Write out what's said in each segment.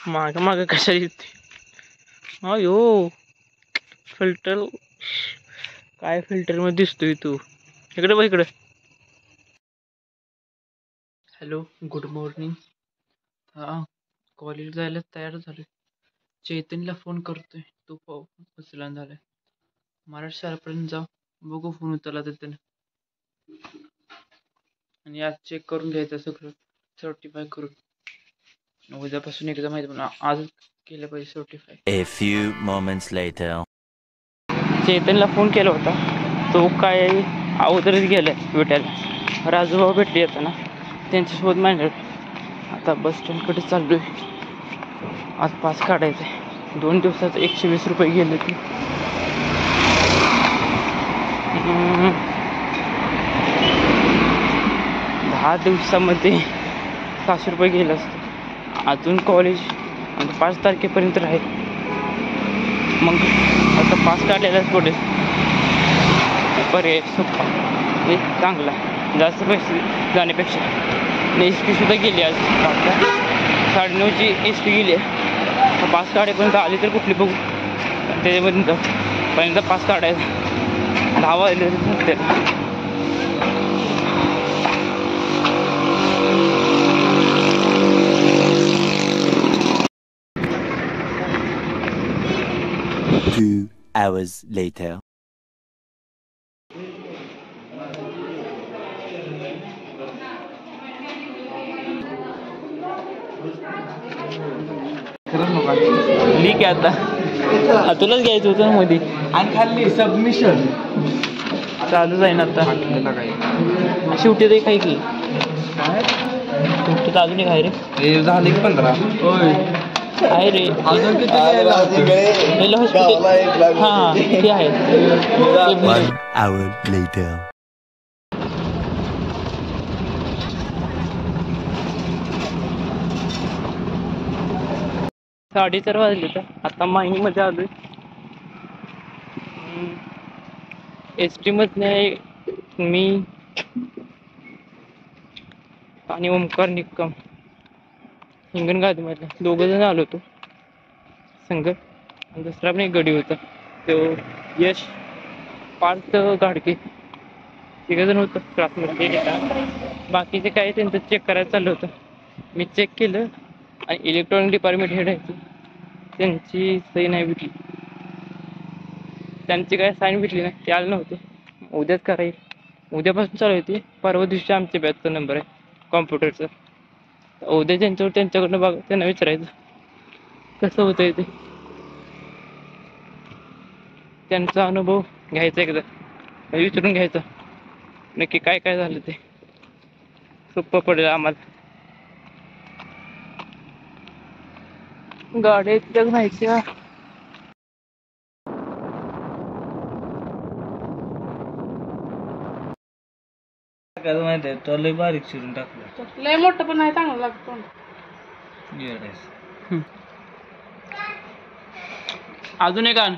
माग माग कशा येते अयो फिल्टर काय फिल्टर मध्ये दिसतोय तू इकडे बघ इकडे. Hello good morning. हा कॉलेज जायला तयार झालोय. चैतन्यला फोन करतोय तो उचलना झालाय. महाराष्ट्र शाळेपर्यंत जाऊ बघू फोन उचलला तर त्यानं. आणि आज चेक करून घ्यायचं सगळं सर्टिफाय करून उद्यापासून एक्झाम आहे पण आज केलं पाहिजे certify. A few moments later. चैतन्यला फोन केला होता तो काय अगोदरच गेलाय भेटायला. राजूभाऊ भेटले येताना त्यांच्यासोबत मांडलं. आता बस स्टँडकडे चाललोय. आज पास काढायचं आहे. 2 दिवसात 120 रुपये गेले ते. 10 दिवसामध्ये 600 रुपये गेले असते. अजून कॉलेज 5 तारखेपर्यंत राहील. मग आता पास काढलेलाच पुढे पर्याय सोपा एक चांगला जास्त पैसे जाण्यापेक्षा. एस टी सुद्धा गेली आज 9:30ची एस टी गेली आहे. पास काढेपर्यंत आली तर कुठली बघू त्याच्यापर्यंत पर्यंत पास काढायचा 10 वाजले तरी चालते. 2 hours later. लीक आता तुलाच घ्यायचं होतं मध्ये आणि खाल्ली सबमिशन चालू जाईन आता. शेवटी ते काय की शेवटी तर अजून एक आहे रे. झाले की 15. होय आहे रे अजून किती हॉस्पिटल. हां ते आहे. 1 hour later. साडेचार वाजले तर आता माहिनीमध्ये आलोय. एस टी मधनं मी आणि ओमकार निक्कम हिंगणघाटमधला 2 जण आलो होतो संघ. आणि दुसरा पण एक गडी होता तो यश पार्थ गाडगे 3 जण होतं क्लासमध्ये. बाकीचे काय त्यांचं चेक करायचं चाललं होतं. मी चेक केलं आणि इलेक्ट्रॉनिक डिपार्टमेंट हेड आहे त्यांची सही नाही भेटली. त्यांची काय साईन भेटली नाही ते आलं नव्हते. उद्याच करायला उद्यापासून चालू होती. परवा दिवशी आमच्या बॅचचा नंबर आहे कॉम्प्युटरचा. उद्या त्यांच्याकडनं बघ त्यांना विचारायचं कसं होतंय ते. त्यांचा अनुभव घ्यायचा एकदा विचारून घ्यायचा नक्की काय काय झालं ते सोपं पडेल आम्हाला. गाड्या इतक्या माहिती काय माहिती आहे तो लय बारीक चिरून टाकलं. लय मोठं पण नाही चांगलं लागतो. अजून एक आण.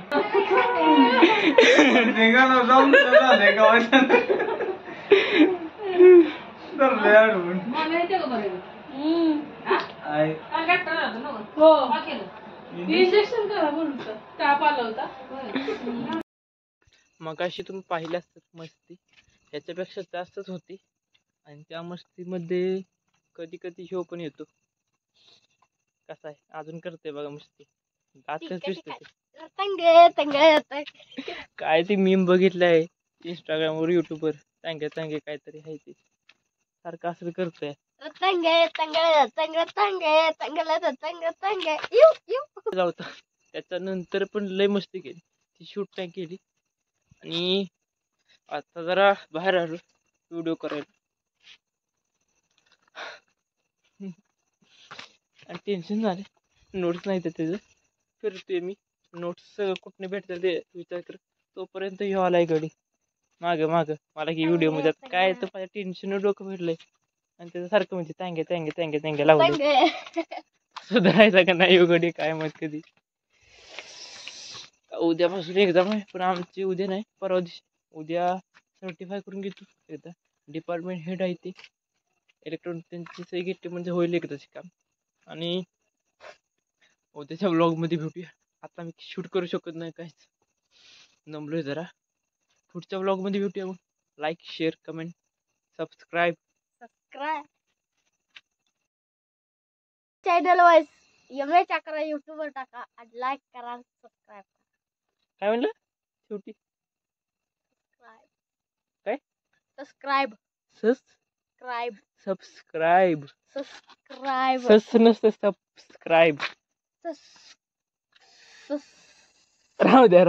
इंजेक्शन करा म्हणून ताप आला होता. मग अशी तुम्ही पाहिली असतात मस्ती याच्यापेक्षा जास्तच होती. आणि त्या मस्तीमध्ये कधी कधी ह्यो पण येतो. कसा आहे अजून करते बघा मस्ती आजच दिसतो. काय ते मीम बघितलंय इंस्टाग्रामवर युट्यूबवर चांगले चांगले काहीतरी आहे ते सारखं असं करतोय. त्याच्यानंतर पण लय मस्ती केली ती शूट नाही केली. आणि आता जरा बाहेर आलो व्हिडिओ करायला. आणि टेन्शन झाले नोट्स नाही तर त्याचं फिरतोय मी. नोट्स कुठने भेटतात ते विचार कर. तोपर्यंत ह्यो आलाय गडी मागं मला की व्हिडिओ मध्ये काय तर माझ्या टेन्शन डोकं फिरलंय. आणि त्याचं सारखं म्हणजे तांगे लावले. सुधारायचा का नाही गडी काय मग कधी. उद्यापासून एक्झाम आहे पण आमची उद्या नाही परवा दिवशी. उद्या सर्टिफाय करून घेतो एकदा. डिपार्टमेंट हेड आहे ते इलेक्ट्रॉनिक त्यांची सही घेतली म्हणजे होईल एकदाच काम. आणि उद्याच्या ब्लॉग मध्ये भेटूया. आता मी शूट करू शकत नाही काहीच, नमलोय जरा. पुढच्या ब्लॉग मध्ये भेटूया मग. Like, share, comment, subscribe. Channel वाईज एम करा, युट्यूबवर टाका आणि लाईक करा, सबस्क्राईब काय म्हणलं शेवटी? करा. काय? Subscribe subscribe. सबस्क्राईब सस नसतं, सबस्क्राईब. राहू द्या.